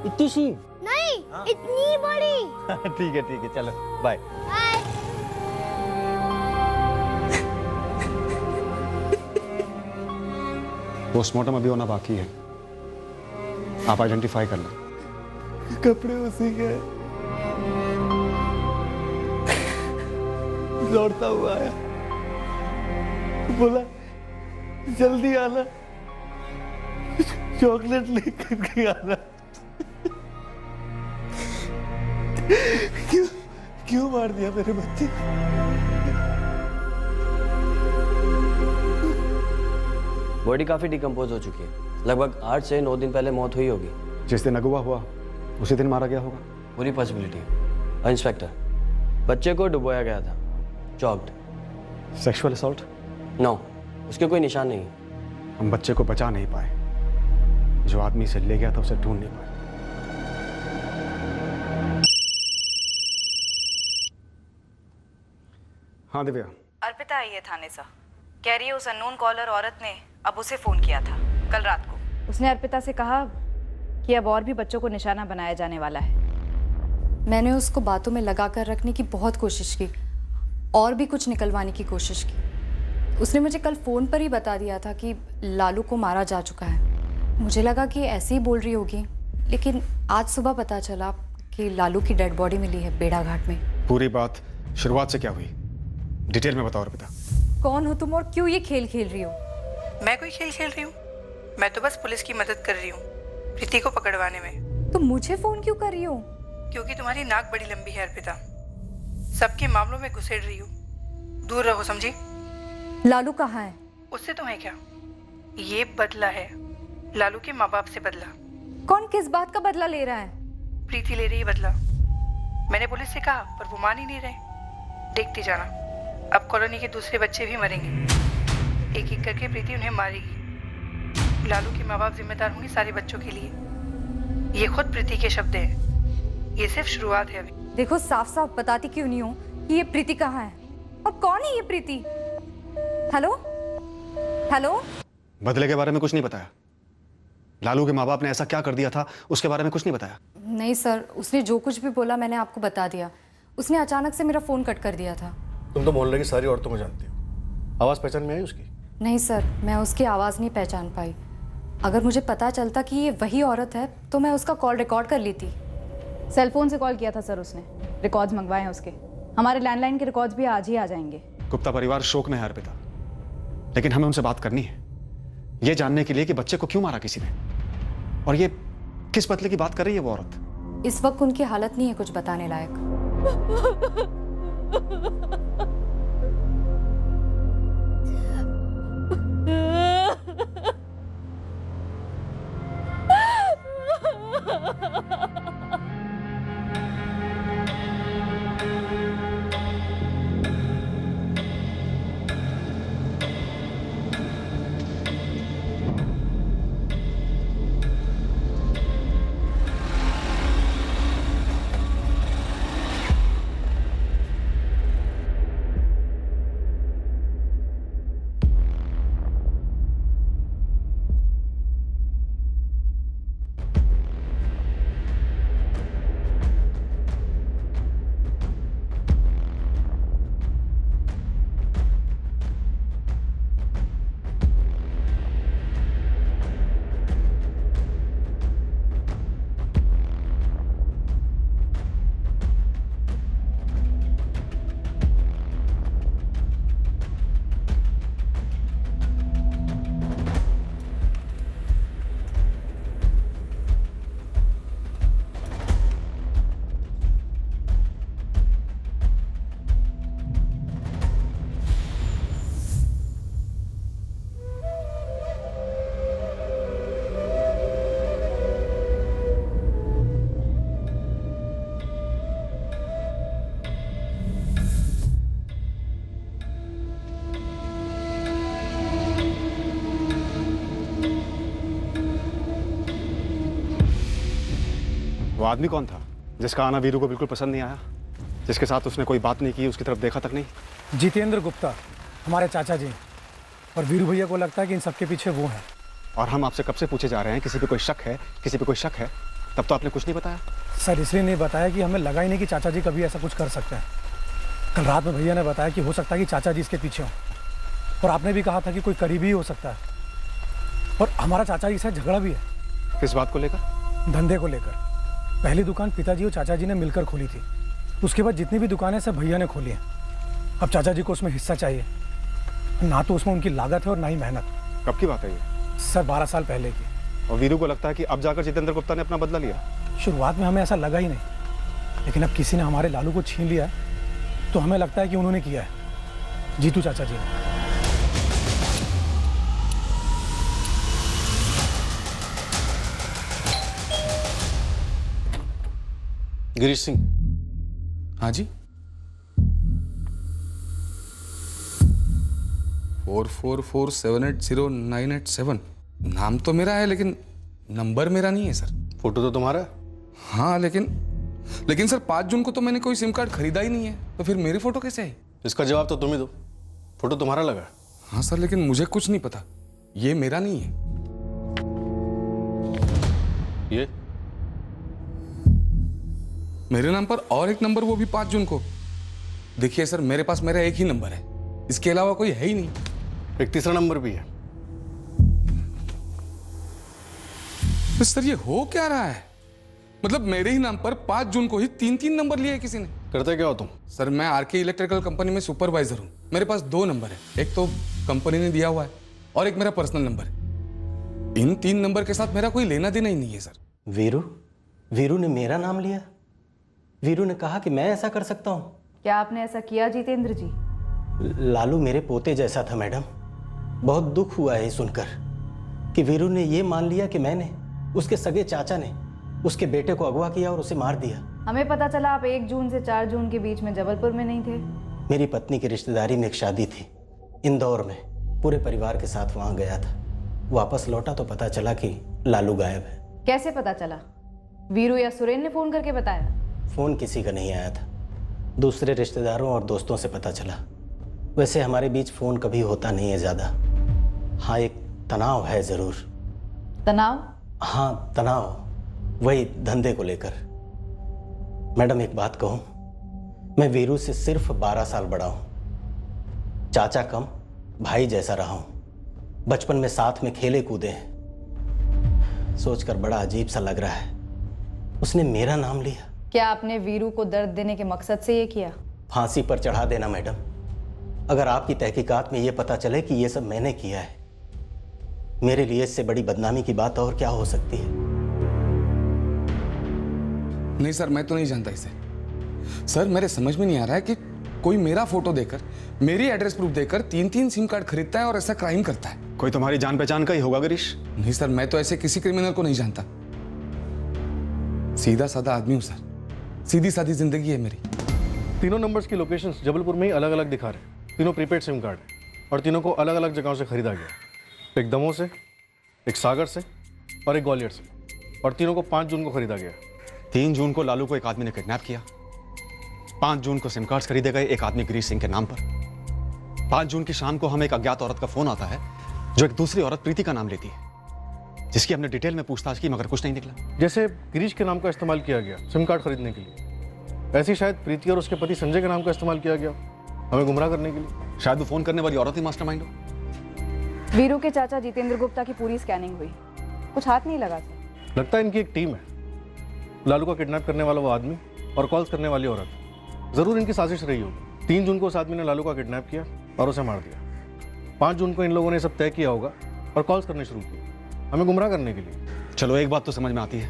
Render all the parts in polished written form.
इतनी सी? नहीं, इतनी बड़ी। ठीक है, चलो बाय। बाय। पोस्टमार्टम अभी होना बाकी है, आप आइडेंटिफाई कर लें। कपड़े उसी के, लौटता हुआ आया, बोला जल्दी आना, चॉकलेट लेकर के आना। क्यों मार दिया मेरे बच्चे? बॉडी काफी डिकम्पोज हो चुकी है, लगभग 8 से 9 दिन पहले मौत हुई होगी। जिस दिन अगवा हुआ उसी दिन मारा गया होगा। पूरी पॉसिबिलिटी है। इंस्पेक्टर, बच्चे को डुबोया गया था, चॉक्ड। Sexual assault? नो, उसके कोई निशान नहीं है। हम बच्चे को बचा नहीं पाए, जो आदमी से ले गया था उसे ढूंढ नहीं पाए। हाँ दिव्या। अर्पिता आई है थाने से, कह रही है उस अननोन कॉलर औरत ने अब उसे फोन किया था कल रात को। उसने अर्पिता से कहा कि अब और भी बच्चों को निशाना बनाया जाने वाला है। मैंने उसको बातों में लगा कर रखने की बहुत कोशिश की और भी कुछ निकलवाने की कोशिश की। उसने मुझे कल फ़ोन पर ही बता दिया था कि लालू को मारा जा चुका है। मुझे लगा कि ऐसे ही बोल रही होगी, लेकिन आज सुबह पता चला कि लालू की डेड बॉडी मिली है बेड़ा घाट में। पूरी बात शुरुआत से क्या हुई, डिटेल में बताओ अर्पिता। कौन हो तुम और क्यों ये खेल खेल रही हो? मैं कोई खेल खेल रही हूँ? मैं तो बस पुलिस की मदद कर रही हूँ प्रीति को पकड़वाने में। तुम मुझे फ़ोन क्यों कर रही हो? क्योंकि तुम्हारी नाक बड़ी लंबी है अर्पिता, सबके मामलों में घुसेड़ रही हो। दूर रहो, समझी? लालू कहाँ है? उससे तुम्हें क्या, ये बदला है लालू के माँ बाप से बदला। कौन किस बात का बदला ले रहा है? प्रीति ले रही है बदला। मैंने पुलिस से कहा पर वो मान ही नहीं रहे। देखती जाना, अब कॉलोनी के दूसरे बच्चे भी मरेंगे। एक एक करके प्रीति उन्हें मारेगी। लालू के माँ बाप जिम्मेदार होंगे सारे बच्चों के लिए। ये खुद प्रीति के शब्द हैं। ये सिर्फ शुरुआत है अभी। देखो, साफ साफ बताती क्यों नहीं हो कि ये प्रीति कहाँ है और कौन है ये प्रीति? Hello hello. बदले के बारे में कुछ नहीं बताया? लालू के माँ बाप ने ऐसा क्या कर दिया था उसके बारे में कुछ नहीं बताया? नहीं सर, उसने जो कुछ भी बोला मैंने आपको बता दिया। उसने अचानक से मेरा फ़ोन कट कर दिया था। तुम तो मोहल्ले की सारी औरतों को जानती हो, आवाज़ पहचान में आई उसकी? नहीं सर, मैं उसकी आवाज़ नहीं पहचान पाई। अगर मुझे पता चलता कि ये वही औरत है तो मैं उसका कॉल रिकॉर्ड कर लेती। सेल फोन से कॉल किया था सर उसने, रिकॉर्ड्स मंगवाए हैं उसके। हमारे लैंडलाइन के रिकॉर्ड्स भी आज ही आ जाएंगे। गुप्ता परिवार शोक में है अर्पिता, लेकिन हमें उनसे बात करनी है, ये जानने के लिए कि बच्चे को क्यों मारा किसी ने, और ये किस बदले की बात कर रही है वो औरत। इस वक्त उनकी हालत नहीं है कुछ बताने लायक। वो आदमी कौन था जिसका आना वीरू को बिल्कुल पसंद नहीं आया, जिसके साथ उसने कोई बात नहीं की, उसकी तरफ देखा तक नहीं? जितेंद्र गुप्ता, हमारे चाचा जी। और वीरू भैया को लगता है कि इन सबके पीछे वो हैं। और हम आपसे कब से पूछे जा रहे हैं, किसी पे कोई शक है, किसी पे कोई शक है? तब तो आपने कुछ नहीं बताया। सर इसलिए नहीं बताया कि हमें लगा ही नहीं कि चाचा जी कभी ऐसा कुछ कर सकते हैं। कल रात में भैया ने बताया कि हो सकता है कि चाचा जी इसके पीछे हों, और आपने भी कहा था कि कोई करीबी ही हो सकता है, और हमारा चाचा जी से झगड़ा भी है। किस बात को लेकर? धंधे को लेकर। पहली दुकान पिताजी और चाचा जी ने मिलकर खोली थी, उसके बाद जितनी भी दुकानें सब भैया ने खोली हैं। अब चाचा जी को उसमें हिस्सा चाहिए, ना तो उसमें उनकी लागत है और ना ही मेहनत। कब की बात है ये? सर 12 साल पहले की। और वीरू को लगता है कि अब जाकर जितेंद्र गुप्ता ने अपना बदला लिया। शुरुआत में हमें ऐसा लगा ही नहीं, लेकिन अब किसी ने हमारे लालू को छीन लिया है तो हमें लगता है कि उन्होंने किया है, जीतू चाचा जी ने। गिरीश सिंह। हाँ जी। 4447809887 नाम तो मेरा है, लेकिन नंबर मेरा नहीं है सर। फोटो तो तुम्हारा है। हाँ लेकिन सर 5 जून को तो मैंने कोई सिम कार्ड खरीदा ही नहीं है, तो फिर मेरी फोटो कैसे आई? इसका जवाब तो तुम ही दो। फोटो तुम्हारा लगा है। हाँ सर, लेकिन मुझे कुछ नहीं पता, ये मेरा नहीं है। ये मेरे नाम पर और एक नंबर, वो भी 5 जून को। देखिए सर, मेरे पास मेरा एक ही नंबर है, इसके अलावा कोई है ही नहीं। एक तीसरा नंबर भी है। तो सर ये हो क्या रहा है? मतलब मेरे ही नाम पर 5 जून को ही 3 नंबर लिए किसी ने। करते क्या हो तुम? सर मैं आरके इलेक्ट्रिकल कंपनी में सुपरवाइजर हूँ। मेरे पास 2 नंबर है, एक तो कंपनी ने दिया हुआ है और एक मेरा पर्सनल नंबर है। इन 3 नंबर के साथ मेरा कोई लेना देना ही नहीं है सर। वीरू ने मेरा नाम लिया। वीरू ने कहा कि मैं ऐसा कर सकता हूँ। क्या आपने ऐसा किया जितेंद्र जी? लालू मेरे पोते जैसा था मैडम। बहुत दुख हुआ है सुनकर कि वीरू ने ये मान लिया कि मैंने, उसके सगे चाचा ने उसके बेटे को अगवा किया और उसे मार दिया। हमें पता चला आप 1 जून से 4 जून के बीच में जबलपुर में नहीं थे। मेरी पत्नी की रिश्तेदारी में एक शादी थी इंदौर में, पूरे परिवार के साथ वहां गया था। वापस लौटा तो पता चला कि लालू गायब है। कैसे पता चला? वीरू या सुरेन ने फोन करके बताया? फोन किसी का नहीं आया था, दूसरे रिश्तेदारों और दोस्तों से पता चला। वैसे हमारे बीच फोन कभी होता नहीं है ज्यादा। हाँ, एक तनाव है जरूर। तनाव? हाँ तनाव, वही धंधे को लेकर। मैडम एक बात कहूं, मैं वीरू से सिर्फ 12 साल बड़ा हूं। चाचा कम, भाई जैसा रहा हूं। बचपन में साथ में खेले कूदे हैं। सोचकर बड़ा अजीब सा लग रहा है, उसने मेरा नाम लिया। क्या आपने वीरू को दर्द देने के मकसद से ये किया? फांसी पर चढ़ा देना मैडम। अगर आपकी तहकीकात में यह पता चले कि यह सब मैंने किया है, मेरे लिए इससे बड़ी बदनामी की बात और क्या हो सकती है। नहीं सर, मैं तो नहीं जानता इसे। सर मेरे समझ में नहीं आ रहा है कि कोई मेरा फोटो देकर, मेरी एड्रेस प्रूफ देकर 3 सिम कार्ड खरीदता है और ऐसा क्राइम करता है। कोई तुम्हारी जान पहचान का ही होगा गिरीश। नहीं सर, मैं तो ऐसे किसी क्रिमिनल को नहीं जानता। सीधा साधा आदमी हूं सर, सीधी सादी जिंदगी है मेरी। तीनों नंबर्स की लोकेशंस जबलपुर में ही अलग अलग दिखा रहे। तीनों प्रीपेड सिम कार्ड है और तीनों को अलग अलग जगहों से खरीदा गया। एक दमोह से, एक सागर से और एक ग्वालियर से। और तीनों को 5 जून को खरीदा गया। 3 जून को लालू को एक आदमी ने किडनैप किया। 5 जून को सिम कार्ड्स खरीदे गए एक आदमी गिरीश सिंह के नाम पर। 5 जून की शाम को हमें एक अज्ञात औरत का फोन आता है जो एक दूसरी औरत प्रीति का नाम लेती है, जिसकी हमने डिटेल में पूछताछ की मगर कुछ नहीं निकला। जैसे गिरीश के नाम का इस्तेमाल किया गया सिम कार्ड खरीदने के लिए, ऐसे ही शायद प्रीति और उसके पति संजय के नाम का इस्तेमाल किया गया हमें गुमराह करने के लिए। शायद वो फोन करने वाली औरत ही मास्टरमाइंड हो। वीरू के चाचा जितेंद्र गुप्ता की पूरी स्कैनिंग हुई, कुछ हाथ नहीं लगा सर। लगता है इनकी एक टीम है। लालू का किडनैप करने वाला वो आदमी और कॉल्स करने वाली औरत, जरूर इनकी साजिश रही होगी। 3 जून को उस आदमी ने लालू का किडनैप किया और उसे मार दिया। 5 जून को इन लोगों ने सब तय किया होगा और कॉल्स करने शुरू किए हमें गुमराह करने के लिए। चलो एक बात तो समझ में आती है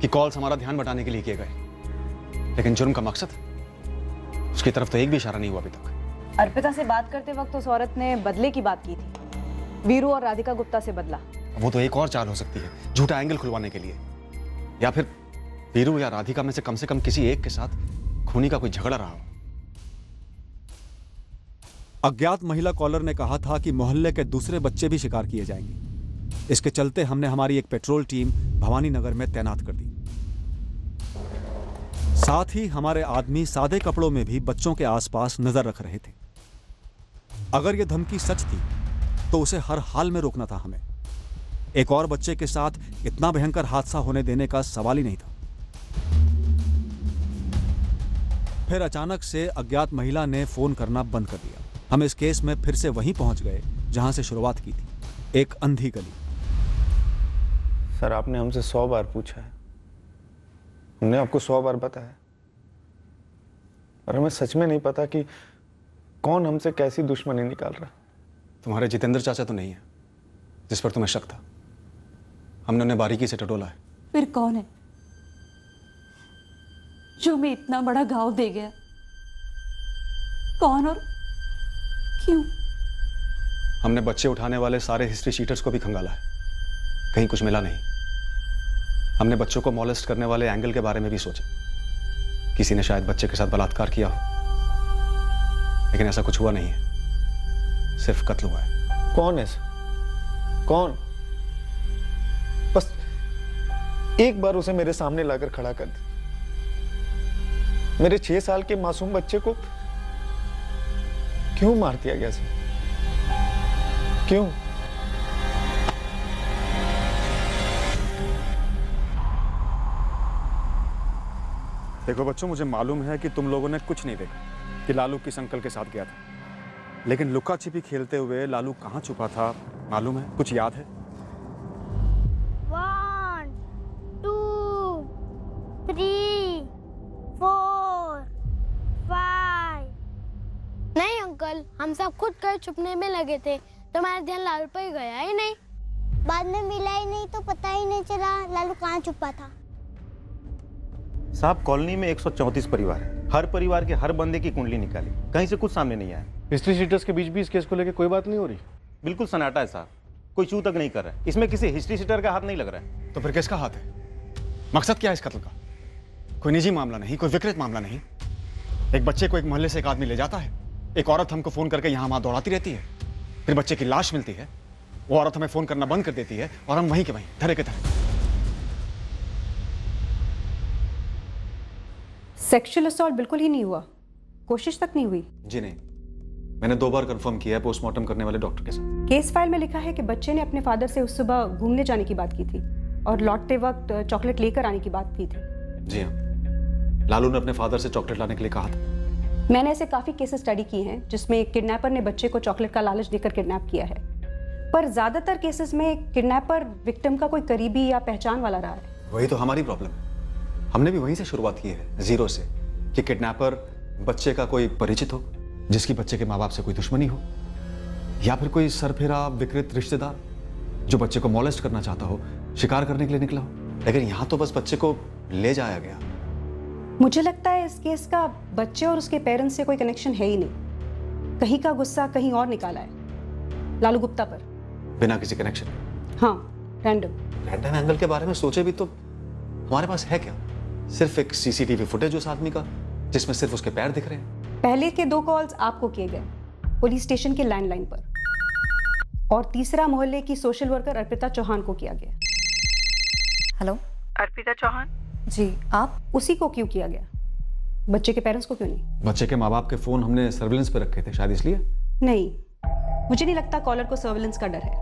कि कॉल्स हमारा ध्यान बटाने के लिए किए गए, लेकिन जुर्म का मकसद, उसकी तरफ तो एक भी इशारा नहीं हुआ अभी तक। अर्पिता से बात करते वक्त उस औरत ने बदले की बात की थी, वीरू और राधिका गुप्ता से बदला। वो तो एक और चाल हो सकती है, झूठा एंगल खुलवाने के लिए, या फिर वीरू या राधिका में से कम किसी एक के साथ खूनी का कोई झगड़ा रहा हो। अज्ञात महिला कॉलर ने कहा था कि मोहल्ले के दूसरे बच्चे भी शिकार किए जाएंगे। इसके चलते हमने हमारी एक पेट्रोल टीम भवानी नगर में तैनात कर दी। साथ ही हमारे आदमी सादे कपड़ों में भी बच्चों के आसपास नजर रख रहे थे। अगर यह धमकी सच थी तो उसे हर हाल में रोकना था हमें। एक और बच्चे के साथ इतना भयंकर हादसा होने देने का सवाल ही नहीं था। फिर अचानक से अज्ञात महिला ने फोन करना बंद कर दिया। हम इस केस में फिर से वहीं पहुंच गए जहां से शुरुआत की थी, एक अंधी गली। सर, आपने हमसे 100 बार पूछा है, हमने आपको 100 बार बताया, और हमें सच में नहीं पता कि कौन हमसे कैसी दुश्मनी निकाल रहा। तुम्हारे जितेंद्र चाचा तो नहीं है जिस पर तुम्हें शक था? हमने उन्हें बारीकी से टटोला है। फिर कौन है जो हमें इतना बड़ा घाव दे गया? कौन और क्यों? हमने बच्चे उठाने वाले सारे हिस्ट्री शीटर्स को भी खंगाला है, कहीं कुछ मिला नहीं। हमने बच्चों को मॉलेस्ट करने वाले एंगल के बारे में भी सोचा, किसी ने शायद बच्चे के साथ बलात्कार किया हो, लेकिन ऐसा कुछ हुआ नहीं है, सिर्फ कत्ल हुआ है। कौन है? कौन? बस एक बार उसे मेरे सामने लाकर खड़ा कर दे। मेरे 6 साल के मासूम बच्चे को क्यों मार दिया गया सर? क्यों? देखो बच्चों, मुझे मालूम है कि तुम लोगों ने कुछ नहीं देखा कि लालू किस अंकल के साथ गया था, लेकिन लुका छिपी खेलते हुए लालू कहाँ छुपा था मालूम है? कुछ याद है? 1 2 3 4 5। नहीं अंकल, हम सब खुद कर छुपने में लगे थे, तुम्हारा ध्यान लालू पर गया ही नहीं। बाद में मिला ही नहीं तो पता ही नहीं चला लालू कहाँ छुपा था। साहब, कॉलोनी में 134 परिवार है, हर परिवार के हर बंदे की कुंडली निकाली, कहीं से कुछ सामने नहीं आया। हिस्ट्री शीटर्स के बीच भी इस केस को लेकर कोई बात नहीं हो रही? बिल्कुल सन्नाटा है साहब, कोई चू तक नहीं कर रहा है। इसमें किसी हिस्ट्री शीटर का हाथ नहीं लग रहा है। तो फिर किसका हाथ है? मकसद क्या है इस कत्ल का? कोई निजी मामला नहीं, कोई विकृत मामला नहीं। एक बच्चे को एक मोहल्ले से एक आदमी ले जाता है, एक औरत हमको फोन करके यहां वहां दौड़ाती रहती है, फिर बच्चे की लाश मिलती है, वो औरत हमें फोन करना बंद कर देती है और हम वहीं के वहीं धरे के धरे। सेक्सुअल असॉल्ट बिल्कुल ही नहीं हुआ, कोशिश तक नहीं हुई? जी नहीं, मैंने 2 बार कंफर्म किया है पोस्टमार्टम करने वाले डॉक्टर के साथ। केस फाइल में लिखा है कि बच्चे ने अपने फादर से उस सुबह घूमने जाने की बात की थी और लौटते वक्त चॉकलेट लेकर आने की बात की थी। जी हाँ, लालू ने अपने फादर से चॉकलेट लाने के लिए कहा था। मैंने ऐसे काफी केसेस स्टडी किए हैं जिसमें किडनैपर ने बच्चे को चॉकलेट का लालच देकर किडनैप किया है, पर ज्यादातर केसेस में किडनैपर विक्टिम का कोई करीबी या पहचान वाला रहा है। वही तो हमारी प्रॉब्लम है, हमने भी वहीं से शुरुआत की है, जीरो से, कि किडनैपर बच्चे का कोई परिचित हो, जिसकी बच्चे के माँ बाप से कोई दुश्मनी हो, या फिर कोई सरफिरा विकृत रिश्तेदार जो बच्चे को मॉलेस्ट करना चाहता हो, शिकार करने के लिए निकला हो। लेकिन यहाँ तो बस बच्चे को ले जाया गया। मुझे लगता है इस केस का बच्चे और उसके पेरेंट्स से कोई कनेक्शन है ही नहीं, कहीं का गुस्सा कहीं और निकाला है लालू गुप्ता पर, बिना किसी कनेक्शन। हाँ, रैंडम एंगल के बारे में सोचे भी तो हमारे पास है क्या? सिर्फ एक सीसीटीवी फुटेज उस आदमी का जिसमें सिर्फ उसके पैर दिख रहे हैं। पहले के 2 कॉल्स आपको किए गए पुलिस स्टेशन के लैंडलाइन पर, और तीसरा मोहल्ले की सोशल वर्कर अर्पिता चौहान को किया गया। हेलो, अर्पिता चौहान जी, आप? उसी को क्यों किया गया, बच्चे के पेरेंट्स को क्यों नहीं? बच्चे के माँ बाप के फोन हमने सर्विलेंस पे रखे थे, शायद इसलिए। नहीं, मुझे नहीं लगता कॉलर को सर्विलेंस का डर है,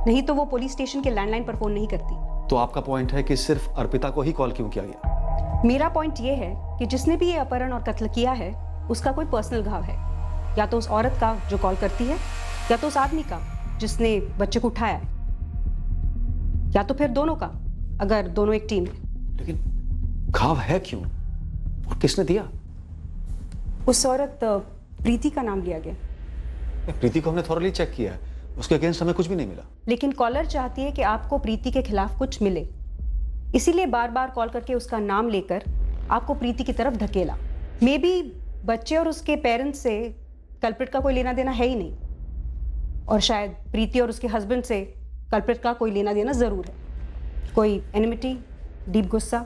नहीं तो वो पुलिस स्टेशन के लैंडलाइन पर फोन नहीं करती। तो आपका पॉइंट है कि सिर्फ अर्पिता को ही कॉल क्यों किया गया? मेरा पॉइंट ये है कि जिसने भी ये अपहरण और कत्ल किया है उसका कोई पर्सनल घाव है, या तो उस औरत का जो कॉल करती है, या तो उस आदमी का जिसने बच्चे को उठाया है, या तो फिर दोनों का, अगर दोनों एक टीम है। लेकिन घाव है क्यों और किसने दिया? उस औरत प्रीति का नाम लिया गया। प्रीति को हमने थॉरली चेक किया है, उसके अगेंस्ट हमें कुछ भी नहीं मिला। लेकिन कॉलर चाहती है कि आपको प्रीति के खिलाफ कुछ मिले, इसीलिए बार बार कॉल करके उसका नाम लेकर आपको प्रीति की तरफ धकेला। मे बी बच्चे और उसके पेरेंट्स से कल्प्रिट का कोई लेना देना है ही नहीं, और शायद प्रीति और उसके हस्बैंड से कल्प्रिट का कोई लेना देना जरूर है, कोई एनिमिटी, डीप गुस्सा।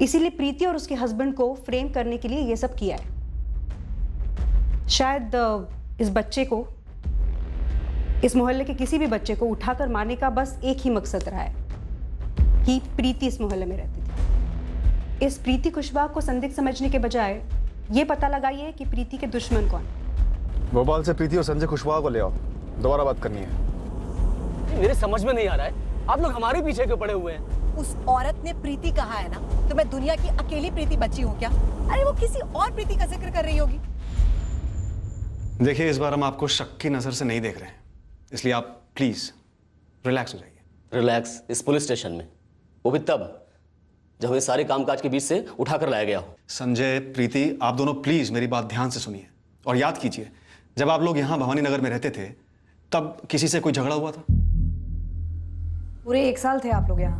इसीलिए प्रीति और उसके हस्बैंड को फ्रेम करने के लिए ये सब किया है। शायद इस बच्चे को, इस मोहल्ले के किसी भी बच्चे को उठाकर मारने का बस एक ही मकसद रहा है कि प्रीति इस मोहल्ले में रहती थी। इस प्रीति कुशवाहा को संदिग्ध समझने के बजाय ये पता लगाइए कि प्रीति के दुश्मन कौन। भोपाल से प्रीति और संजय कुशवाहा को ले आओ, दोबारा बात करनी है। मेरे समझ में नहीं आ रहा है, आप लोग हमारे पीछे क्यों पड़े हुए हैं? उस औरत ने प्रीति कहा है ना, तो मैं दुनिया की अकेली प्रीति बची हूँ क्या? अरे वो किसी और प्रीति का जिक्र कर रही होगी। देखिए, इस बार हम आपको शक की नजर से नहीं देख रहे हैं, इसलिए आप प्लीज रिलैक्स हो जाइए। रिलैक्स इस पुलिस स्टेशन में, वो भी तब जब हमें सारे कामकाज के बीच से उठाकर लाया गया हो। संजय, प्रीति, आप दोनों प्लीज मेरी बात ध्यान से सुनिए और याद कीजिए, जब आप लोग यहाँ भवानी नगर में रहते थे तब किसी से कोई झगड़ा हुआ था? पूरे 1 साल थे आप लोग यहाँ।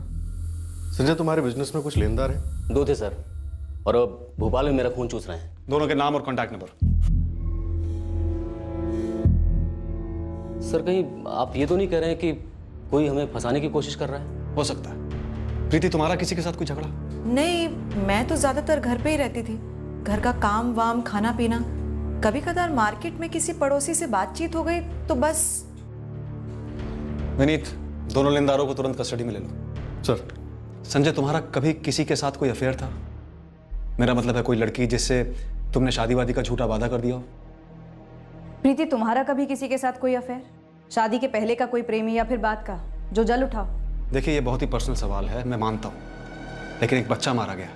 संजय, तुम्हारे बिजनेस में कुछ लेनदार है? 2 थे सर, और अब भोपाल में मेरा खून चूस रहे हैं। दोनों के नाम और कॉन्टैक्ट नंबर? सर, कहीं आप ये तो नहीं कह रहे हैं कि कोई हमें फंसाने की कोशिश कर रहा है? हो सकता है। प्रीति, तुम्हारा किसी के साथ कोई झगड़ा? नहीं, मैं तो ज्यादातर घर पे ही रहती थी। घर का काम वाम, खाना पीना, कभी कदार मार्केट में किसी पड़ोसी से बातचीत हो गई तो बस। विनीत, दोनों लेनदारों को तुरंत कस्टडी में ले लो। सर। संजय, तुम्हारा कभी किसी के साथ कोई अफेयर था? मेरा मतलब है कोई लड़की जिससे तुमने शादी वादी का झूठा वादा कर दिया हो? प्रीति, तुम्हारा कभी किसी के साथ कोई अफेयर? शादी के पहले का कोई प्रेमी या फिर बाद का जो जल उठा? देखिए, ये बहुत ही पर्सनल सवाल है, मैं मानता हूँ, लेकिन एक बच्चा मारा गया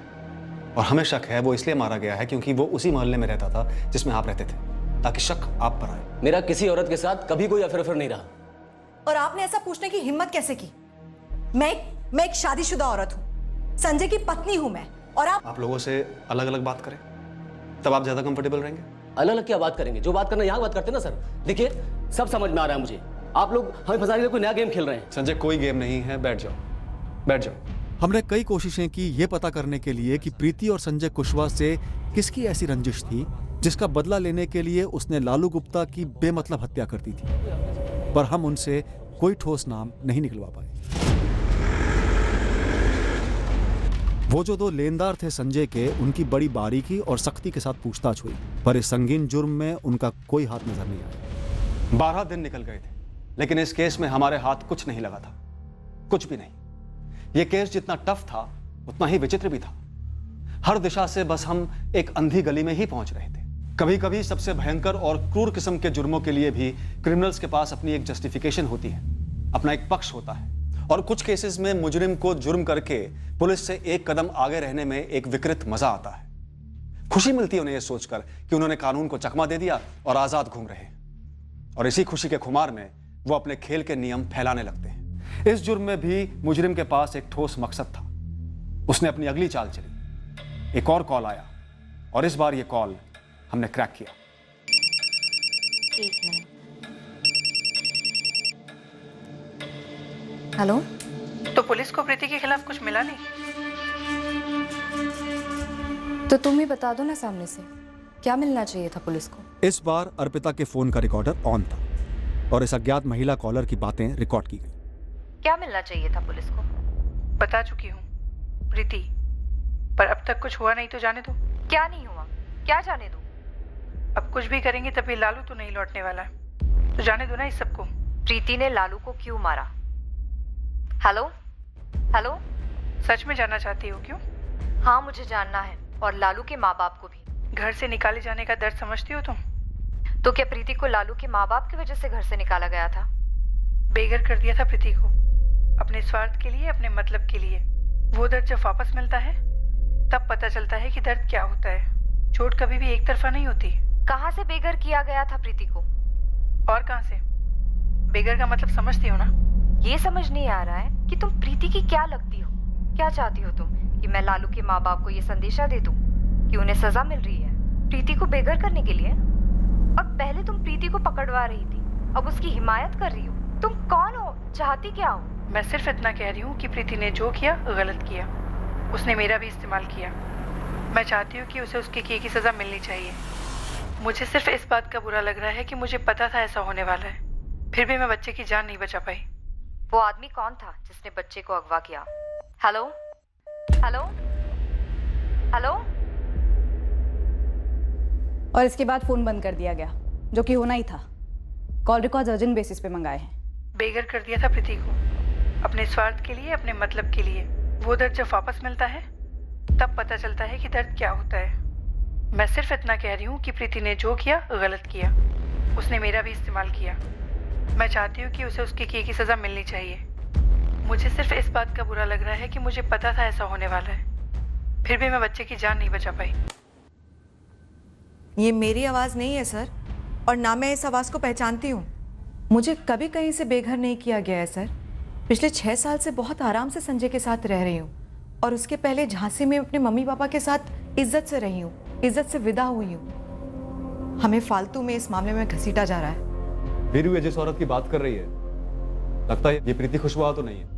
और हमें शक है वो इसलिए मारा गया है क्योंकि वो उसी मोहल्ले में रहता था जिसमें आप रहते थे, ताकि शक आप पर आए। मेरा किसी औरत के साथ कभी कोई अफेयर नहीं रहा। और आपने ऐसा पूछने की हिम्मत कैसे की? मैं एक शादीशुदा औरत हूँ, संजय की पत्नी हूँ मैं, और आप लोगों से अलग अलग बात करें तब आप ज्यादा कंफर्टेबल रहेंगे। अलग अलग क्या बात करेंगे? जो बात करना यहाँ बात करते ना सर। देखिए, सब समझ में आ रहा है मुझे, आप लोग हमें फंसाने के लिए कोई नया गेम खेल रहे हैं। संजय, कोई गेम नहीं है, बैठ जाओ, बैठ जाओ। हमने कई कोशिशें की ये पता करने के लिए कि प्रीति और संजय कुशवाहा से किसकी ऐसी रंजिश थी जिसका बदला लेने के लिए उसने लालू गुप्ता की बेमतलब हत्या कर दी थी, पर हम उनसे कोई ठोस नाम नहीं निकलवा पाए। वो जो 2 लेनदार थे संजय के, उनकी बड़ी बारीकी और सख्ती के साथ पूछताछ हुई, पर इस संगीन जुर्म में उनका कोई हाथ नजर नहीं आया। 12 दिन निकल गए थे, लेकिन इस केस में हमारे हाथ कुछ नहीं लगा था, कुछ भी नहीं। यह केस जितना टफ था उतना ही विचित्र भी था। हर दिशा से बस हम एक अंधी गली में ही पहुंच रहे थे। कभी कभी सबसे भयंकर और क्रूर किस्म के जुर्मों के लिए भी क्रिमिनल्स के पास अपनी एक जस्टिफिकेशन होती है, अपना एक पक्ष होता है, और कुछ केसेस में मुजरिम को जुर्म करके पुलिस से एक कदम आगे रहने में एक विकृत मजा आता है। खुशी मिलती है उन्हें यह सोचकर कि उन्होंने कानून को चकमा दे दिया और आजाद घूम रहे हैं, और इसी खुशी के खुमार में वो अपने खेल के नियम फैलाने लगते हैं। इस जुर्म में भी मुजरिम के पास एक ठोस मकसद था। उसने अपनी अगली चाल चली। एक और कॉल आया और इस बार ये कॉल हमने क्रैक किया। हेलो। तो पुलिस को प्रीति के खिलाफ कुछ मिला नहीं? तो तुम ही बता दो ना सामने से, क्या मिलना चाहिए था पुलिस को? इस बार अर्पिता के फोन का रिकॉर्डर ऑन था और इस अज्ञात महिला कॉलर की बातें रिकॉर्ड की गई। क्या मिलना चाहिए था पुलिस को? बता चुकी हूँ प्रीति, पर अब तक कुछ हुआ नहीं तो जाने दो। क्या नहीं हुआ? क्या जाने दो? अब कुछ भी करेंगे तभी लालू तो नहीं लौटने वाला है, तो जाने दो ना इस सबको। प्रीति ने लालू को क्यों मारा? हेलो हेलो, सच में जानना चाहती हो क्यों? हाँ, मुझे जानना है, और लालू के माँ बाप को भी। घर से निकाले जाने का दर्द समझती हो तुम? तो क्या प्रीति को लालू के माँ बाप की वजह से घर से निकाला गया था? बेघर कर दिया था प्रीति को, अपने स्वार्थ के लिए, अपने मतलब के लिए। वो दर्द जब वापस मिलता है तब पता चलता है कि दर्द क्या होता है। चोट कभी भी एक तरफा नहीं होती। कहाँ से बेघर किया गया था प्रीति को? और कहाँ से? बेघर का मतलब समझती हो ना? ये समझ नहीं आ रहा है कि तुम प्रीति की क्या लगती हो। क्या चाहती हो तुम? कि मैं लालू के माँ बाप को ये संदेशा दे दूं कि उन्हें सजा मिल रही है प्रीति को बेघर करने के लिए? और पहले तुम प्रीति को पकड़वा रही थी, अब उसकी हिमायत कर रही हो। तुम कौन हो? चाहती क्या हो? मैं सिर्फ इतना कह रही हूँ कि प्रीति ने जो किया गलत किया। उसने मेरा भी इस्तेमाल किया। मैं चाहती हूँ कि उसे उसके किए की सजा मिलनी चाहिए। मुझे सिर्फ इस बात का बुरा लग रहा है कि मुझे पता था ऐसा होने वाला है, फिर भी मैं बच्चे की जान नहीं बचा पाई। वो आदमी कौन था जिसने बच्चे को अगवा किया? Hello hello hello. और इसके बाद फोन बंद कर दिया गया, जो कि होना ही था। कॉल रिकॉर्ड अर्जेंट बेसिस पे मंगाए हैं। बेघर कर दिया था प्रीति को, अपने स्वार्थ के लिए, अपने मतलब के लिए। वो दर्द जब वापस मिलता है तब पता चलता है कि दर्द क्या होता है। मैं सिर्फ इतना कह रही हूँ कि प्रीति ने जो किया गलत किया। उसने मेरा भी इस्तेमाल किया। मैं चाहती हूँ कि उसे उसके किए की सजा मिलनी चाहिए। मुझे सिर्फ इस बात का बुरा लग रहा है कि मुझे पता था ऐसा होने वाला है, फिर भी मैं बच्चे की जान नहीं बचा पाई। ये मेरी आवाज़ नहीं है सर, और ना मैं इस आवाज़ को पहचानती हूँ। मुझे कभी कहीं से बेघर नहीं किया गया है सर। पिछले 6 साल से बहुत आराम से संजय के साथ रह रही हूँ, और उसके पहले झांसी में अपने मम्मी पापा के साथ इज्जत से रही हूँ, इज्जत से विदा हुई हूँ। हमें फालतू में इस मामले में घसीटा जा रहा है। वीरू ये जिस औरत की बात कर रही है, लगता है ये प्रीति खुशबुआ तो नहीं है।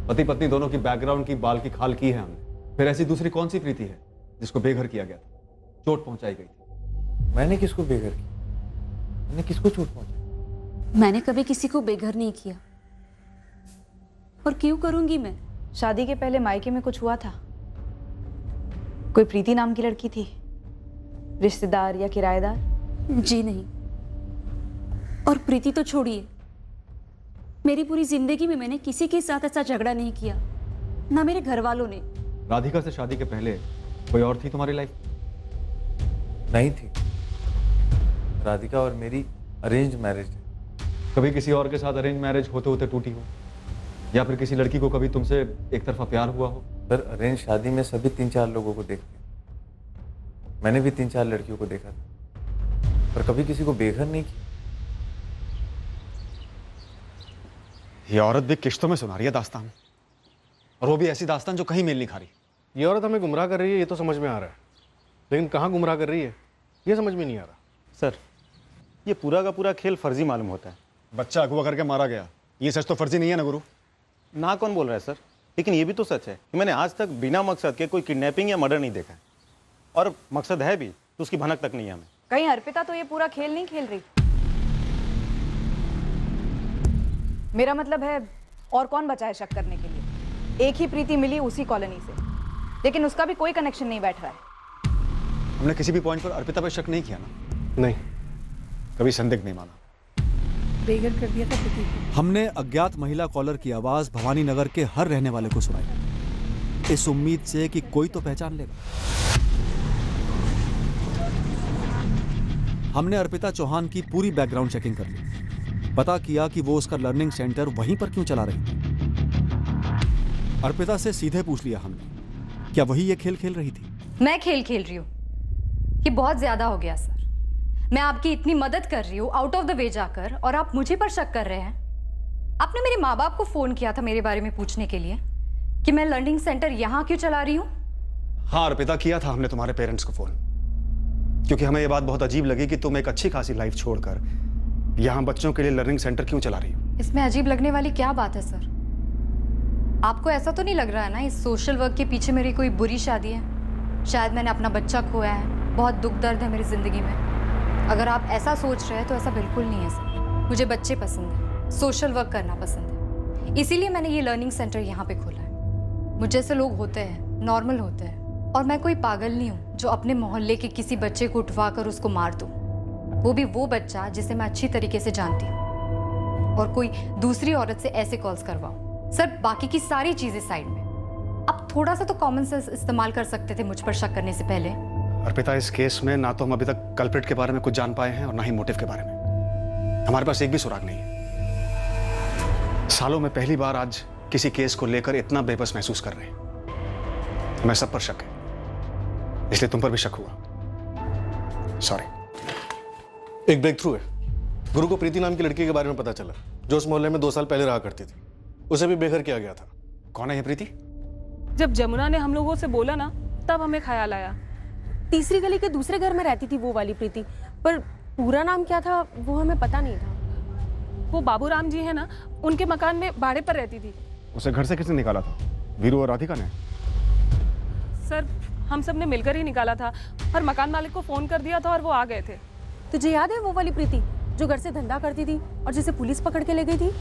पति पत्नी दोनों की बैकग्राउंड की बाल की खाल की है हमने। फिर ऐसी दूसरी कौन सी प्रीति है जिसको बेघर किया गया था, चोट पहुंचाई गई थी? मैंने किसको बेघर किया? मैंने किसको चोट पहुंचाई? मैंने कभी किसी को बेघर नहीं किया, और क्यों करूंगी मैं? शादी के पहले मायके में कुछ हुआ था? कोई प्रीति नाम की लड़की थी, रिश्तेदार या किराएदार? जी नहीं। और प्रीति तो छोड़िए, मेरी पूरी जिंदगी में मैंने किसी के साथ ऐसा झगड़ा नहीं किया, ना मेरे घर वालों ने। राधिका से शादी के पहले कोई और थी तुम्हारी लाइफ? नहीं थी। राधिका और मेरी अरेंज मैरिज है। कभी किसी और के साथ अरेंज मैरिज होते होते टूटी हो, या फिर किसी लड़की को कभी तुमसे एक तरफा प्यार हुआ हो? सर, अरेंज शादी में सभी 3-4 लोगों को देखते हैं। मैंने भी 3-4 लड़कियों को देखा था, पर कभी किसी को बेघर नहीं किया। ये औरत भी किश्तों में सुना रही है दास्तान, और वो भी ऐसी दास्तान जो कहीं मेल नहीं खा रही। ये औरत हमें गुमराह कर रही है, ये तो समझ में आ रहा है, लेकिन कहाँ गुमराह कर रही है ये समझ में नहीं आ रहा। सर, ये पूरा का पूरा खेल फर्जी मालूम होता है। बच्चा अगवा करके मारा गया, ये सच तो फर्जी नहीं है ना गुरु? ना कौन बोल रहा है सर? लेकिन ये भी तो सच है कि मैंने आज तक बिना मकसद के कोई किडनैपिंग या मर्डर नहीं देखा है, और मकसद है भी तो उसकी भनक तक नहीं है हमें। कहीं अर्पिता तो ये पूरा खेल नहीं खेल रही? मेरा मतलब है, और कौन बचा है शक करने के लिए? एक ही प्रीति मिली उसी कॉलोनी से, लेकिन उसका भी कोई कनेक्शन नहीं बैठ रहा है। हमने किसी भी पॉइंट पर अर्पिता पर शक नहीं किया ना? नहीं, कभी संदिग्ध नहीं माना। बेघर कर दिया था प्रीति को। हमने अज्ञात महिला कॉलर की आवाज भवानी नगर के हर रहने वाले को सुनाई, इस उम्मीद से कि कोई तो पहचान लेगा। हमने अर्पिता चौहान की पूरी बैकग्राउंड चेकिंग कर ली, पता किया कि वो उसका लर्निंग सेंटर वहीं पर क्यों चला रही थी। अर्पिता से सीधे पूछ लिया हमने, क्या वही ये खेल खेल रही थी? मैं खेल खेल रही हूँ? ये बहुत ज्यादा हो गया सर। मैं आपकी इतनी मदद कर रही हूँ आउट ऑफ द वे जाकर, और आप मुझे पर शक कर रहे हैं। आपने मेरे माँ बाप को फोन किया था मेरे बारे में पूछने के लिए कि मैं लर्निंग सेंटर यहाँ क्यों चला रही हूँ? हाँ अर्पिता, किया था हमने तुम्हारे पेरेंट्स को फोन, क्योंकि हमें ये बात बहुत अजीब लगी कि तुम एक अच्छी खासी लाइफ छोड़कर यहाँ बच्चों के लिए लर्निंग सेंटर क्यों चला रही हो। इसमें अजीब लगने वाली क्या बात है सर? आपको ऐसा तो नहीं लग रहा है ना इस सोशल वर्क के पीछे मेरी कोई बुरी शादी है? शायद मैंने अपना बच्चा खोया है, बहुत दुख दर्द है मेरी जिंदगी में। अगर आप ऐसा सोच रहे हैं तो ऐसा बिल्कुल नहीं है सर। मुझे बच्चे पसंद है, सोशल वर्क करना पसंद है, इसीलिए मैंने ये लर्निंग सेंटर यहाँ पे खोला है। मुझ जैसे लोग होते हैं, नॉर्मल होते हैं, और मैं कोई पागल नहीं हूँ जो अपने मोहल्ले के किसी बच्चे को उठवा कर उसको मार दूँ, वो भी वो बच्चा जिसे मैं अच्छी तरीके से जानती हूँ, और कोई दूसरी औरत से ऐसे कॉल्स करवाऊँ। सर, बाकी की सारी चीजें साइड में, आप थोड़ा सा तो कॉमन सेंस इस्तेमाल कर सकते थे मुझ पर शक करने से पहले। अर्पिता, इस केस में ना तो हम अभी तक कल्प्रिट के बारे में कुछ जान पाए हैं और ना ही मोटिव के बारे में। हमारे पास एक भी सुराग नहीं है। सालों में पहली बार आज किसी केस को लेकर इतना बेबस महसूस कर रहे हैं। हमें सब पर शक है, इसलिए तुम पर भी शक हुआ। सॉरी। एक ब्रेक थ्रू है। गुरु को प्रीति नाम की लड़की के बारे में पता चला, जो उस मोहल्ले में 2 साल पहले रहा करती थी। उसे भी बेघर किया गया था। कौन है ये प्रीति? जब जमुना ने हम लोगों से बोला ना, तब हमें ख्याल आया। तीसरी गली के दूसरे घर में रहती थी वो वाली प्रीति, पर पूरा नाम क्या था वो हमें पता नहीं था। वो बाबूराम जी है ना, उनके मकान में भाड़े पर रहती थी। उसे घर से किसने निकाला था? वीरू और राधिका ने? सर, हम सब ने मिलकर ही निकाला था, और मकान मालिक को फोन कर दिया था और वो आ गए थे। तुझे याद है वो वाली प्रीति जो घर से धंधा करती थी और जिसे पुलिस पकड़ के ले गई थी?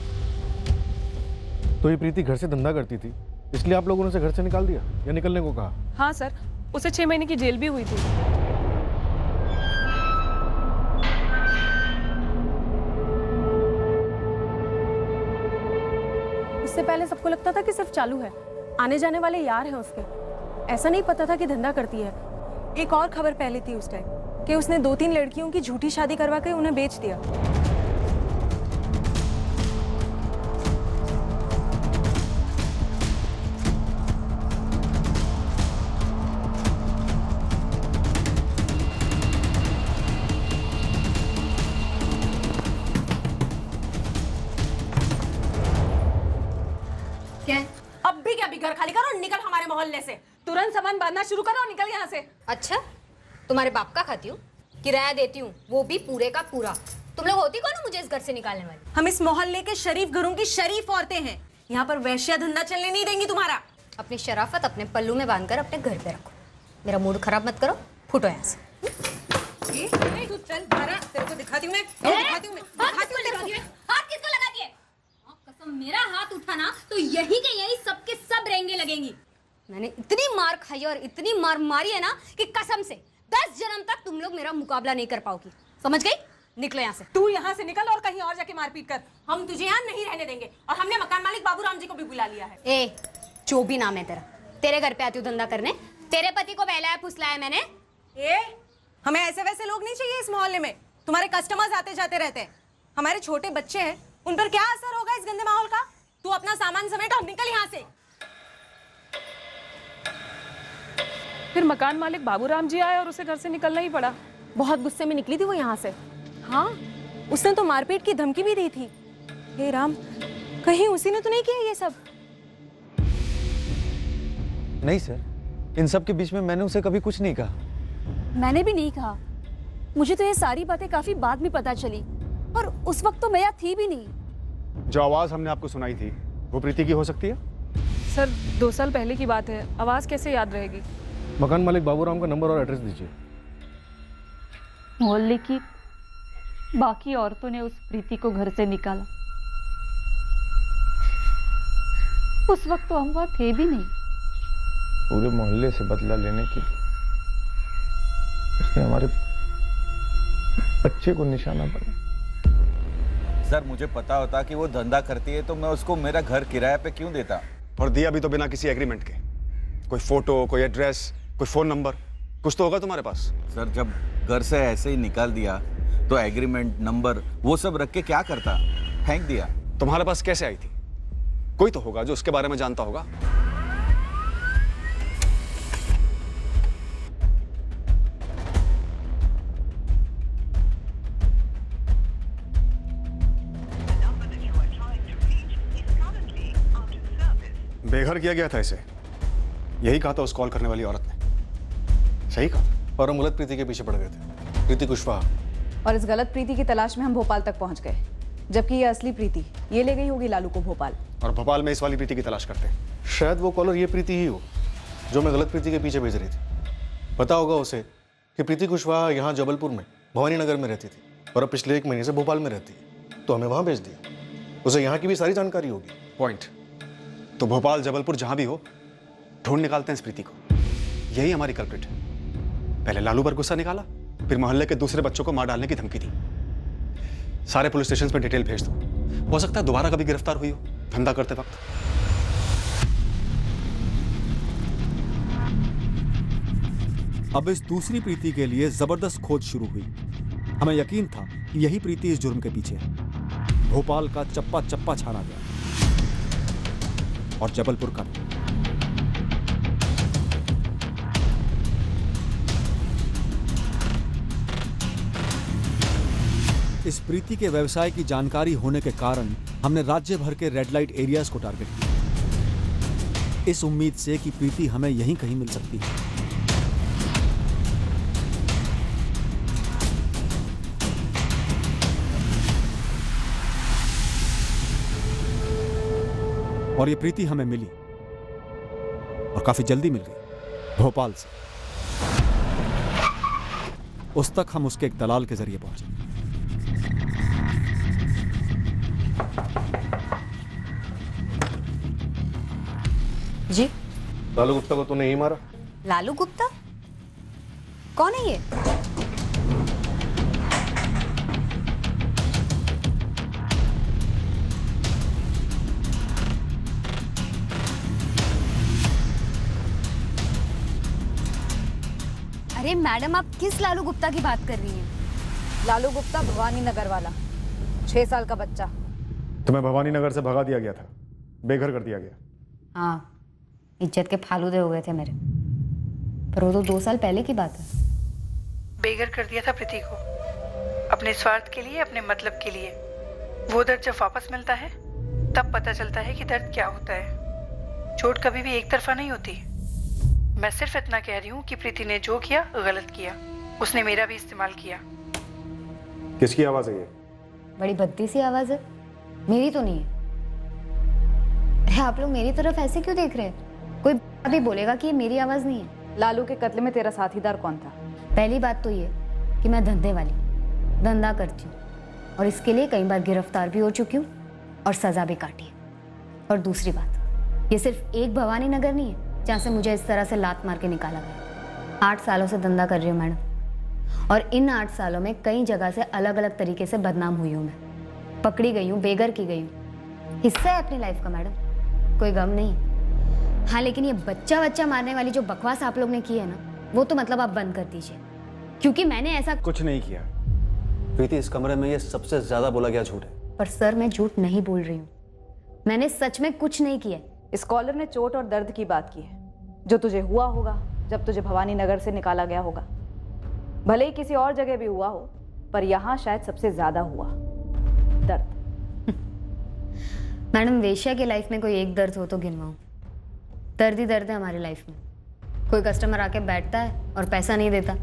तो ये प्रीति घर से धंधा करती थी, इसलिए आप लोगों ने उसे घर से निकाल दिया या निकलने को कहा? हाँ सर, उसे 6 महीने की जेल भी हुई थी। इससे पहले सबको लगता था कि सिर्फ चालू है, आने जाने वाले यार हैं उसके। ऐसा नहीं पता था कि धंधा करती है। एक और खबर पहले थी उस टाइम कि उसने 2-3 लड़कियों की झूठी शादी करवा के उन्हें बेच दिया। मोहल्ले से। तुरंत सामान बांधना शुरू करो और निकल यहाँ से। अच्छा, तुम्हारे बाप का खाती हूँ, किराया देती हूँ, वो भी पूरे का पूरा। तुम लोग होती कौन हो मुझे इस घर से निकालने वाली? हम इस मोहल्ले के शरीफ घरों की शरीफ औरतें हैं। यहाँ पर वैश्या धंधा चलने नहीं देंगी तुम्हारा। अपनी शराफत अपने पल्लू में बांधकर अपने घर पे रखो। मेरा मूड खराब मत करो, फुटो यहाँ से। तू चल बाहर, तेरे को दिखाती हूँ मैं। हाथ किसको लगा दिए? कसम, मेरा हाथ उठाना तो यही के यही सबके सब रहेंगे लगेंगी। मैंने इतनी मार खाई और इतनी मार मारी है ना कि कसम से 10 जन्म तक तुम लोग मेरा मुकाबला नहीं कर पाओगी। समझ गई? निकलो यहाँ से। तू यहाँ से निकल और कहीं और जाके मारपीट कर। हम तुझे यहाँ नहीं रहने देंगे और हमने मकान मालिक बाबूराम जी को भी बुला लिया है। ए, जो भी नाम है तेरा, तेरे घर पे आती हूँ धंधा करने। तेरे पति को बहलाया फुसलाया मैंने। हमें ऐसे वैसे लोग नहीं चाहिए इस मोहल्ले में। तुम्हारे कस्टमर्स आते जाते रहते हैं। हमारे छोटे बच्चे हैं, उन पर क्या असर होगा इस गंदे माहौल का? तू अपना सामान समेट और निकल यहाँ से। फिर मकान मालिक बाबूराम जी आए और उसे घर से निकलना ही पड़ा। बहुत गुस्से में निकली थी वो यहाँ से। हाँ, उसने तो मारपीट की धमकी भी दी थी। हे राम, कहीं उसी ने तो नहीं किया ये सब? नहीं सर, इन सब के बीच में मैंने उसे कभी कुछ नहीं कहा। मैंने भी नहीं कहा। मुझे तो ये सारी बातें काफी बाद में पता चली और उस वक्त तो मैं यहाँ थी भी नहीं। जो आवाज हमने आपको सुनाई थी वो प्रीति की हो सकती है? सर 2 साल पहले की बात है, आवाज कैसे याद रहेगी? मकान मालिक बाबूराम का नंबर और एड्रेस दीजिए। मोहल्ले की बाकी औरतों ने उस प्रीति को घर से निकाला। उस वक्त तो हम वहाँ थे भी नहीं। पूरे मोहल्ले से बदला लेने के लिए उसने हमारे बच्चे को निशाना बनाया। सर मुझे पता होता कि वो धंधा करती है तो मैं उसको मेरा घर किराए पे क्यों देता? और दिया भी तो बिना किसी एग्रीमेंट के। कोई फोटो, कोई एड्रेस, कोई फोन नंबर, कुछ तो होगा तुम्हारे पास। सर जब घर से ऐसे ही निकाल दिया तो एग्रीमेंट नंबर वो सब रख के क्या करता? फेंक दिया। तुम्हारे पास कैसे आई थी? कोई तो होगा जो उसके बारे में जानता होगा। बेघर किया गया था इसे, यही कहा था उस कॉल करने वाली औरत ने। सही कहा था। और हम गलत प्रीति के पीछे पड़ गए थे, प्रीति कुशवाहा। और इस गलत प्रीति की तलाश में हम भोपाल तक पहुंच गए, जबकि ये असली प्रीति ये ले गई होगी लालू को भोपाल। और भोपाल में इस वाली प्रीति की तलाश करते हैं। शायद वो कॉलर ये प्रीति ही हो जो मैं गलत प्रीति के पीछे भेज रही थी। पता होगा उसे कि प्रीति कुशवाहा यहाँ जबलपुर में भवानी नगर में रहती थी और अब पिछले 1 महीने से भोपाल में रहती है, तो हमें वहाँ भेज दिया। उसे यहाँ की भी सारी जानकारी होगी। पॉइंट। तो भोपाल जबलपुर जहां भी हो ढूंढ निकालते हैं इस प्रीति को। यही हमारी कल्प्रिट है। पहले लालू पर गुस्सा निकाला, फिर मोहल्ले के दूसरे बच्चों को मार डालने की धमकी दी। सारे पुलिस स्टेशन पे डिटेल भेज दो, हो सकता है दोबारा कभी गिरफ्तार हुई हो धंधा करते वक्त। अब इस दूसरी प्रीति के लिए जबरदस्त खोज शुरू हुई। हमें यकीन था कि यही प्रीति इस जुर्म के पीछे है। भोपाल का चप्पा चप्पा छाना गया और जबलपुर का भी। इस प्रीति के व्यवसाय की जानकारी होने के कारण हमने राज्य भर के रेड लाइट एरियाज को टारगेट किया, इस उम्मीद से कि प्रीति हमें यहीं कहीं मिल सकती है। और ये प्रीति हमें मिली और काफी जल्दी मिल गई, भोपाल से। उस तक हम उसके एक दलाल के जरिए पहुंचे। जी लालू गुप्ता को तूने ही मारा? लालू गुप्ता कौन है ये? अरे मैडम, आप किस लालू गुप्ता की बात कर रही हैं? लालू गुप्ता भवानी नगर वाला, 6 साल का बच्चा। तुम्हें भवानी नगर से भगा दिया गया था, बेघर कर दिया गया। हाँ, इज्जत के फालूदे हो गए थे मेरे, पर वो तो 2 साल पहले की बात है। बेघर कर दिया था प्रीति को, अपने स्वार्थ के लिए, अपने मतलब के लिए। वो दर्द जब वापस मिलता है तब पता चलता है कि दर्द क्या होता है। चोट कभी भी एक तरफा नहीं होती, मैं सिर्फ इतना कह रही हूँ कि प्रीति ने जो किया गलत किया। उसने मेरा भी इस्तेमाल किया। किसकी आवाज है ये? बड़ी भद्दी सी आवाज है, मेरी तो नहीं है। अरे आप लोग मेरी तरफ ऐसे क्यों देख रहे हैं? कोई अभी बोलेगा कि ये मेरी आवाज नहीं है। लालू के कत्ल में तेरा साथीदार कौन था? पहली बात तो ये कि मैं धंधे वाली धंधा करती हूँ और इसके लिए कई बार गिरफ्तार भी हो चुकी हूँ और सजा भी काटी है। और दूसरी बात, ये सिर्फ एक भवानी नगर नहीं है जहाँ से मुझे इस तरह से लात मार के निकाला गया। 8 सालों से धंधा कर रही हूँ मैडम, और इन 8 सालों में कई जगह से अलग अलग तरीके से बदनाम हुई हूँ मैं। पकड़ी गई हूँ, बेघर की गई हूँ। हिस्सा है अपनी लाइफ का मैडम, कोई गम नहीं। हाँ, लेकिन ये बच्चा मारने वाली जो बकवास आप लोग ने की है ना, वो तो मतलब आप बंद कर दीजिए, क्योंकि मैंने ऐसा कुछ नहीं किया। प्रीति, इस कमरे में ये सबसे ज्यादा बोला गया झूठ है। पर सर, मैं झूठ नहीं बोल रही हूँ, मैंने सच में कुछ नहीं किया। इस कॉलर ने चोट और दर्द की बात की है, जो तुझे हुआ होगा जब तुझे भवानी नगर से निकाला गया होगा। भले ही किसी और जगह भी हुआ हो, पर यहाँ शायद सबसे ज्यादा हुआ दर्द। मैडम, वेश्या की लाइफ में कोई एक दर्द हो तो गिनवाऊं। दर्द ही दर्द है हमारी लाइफ में। कोई कस्टमर आके बैठता है और पैसा नहीं देता,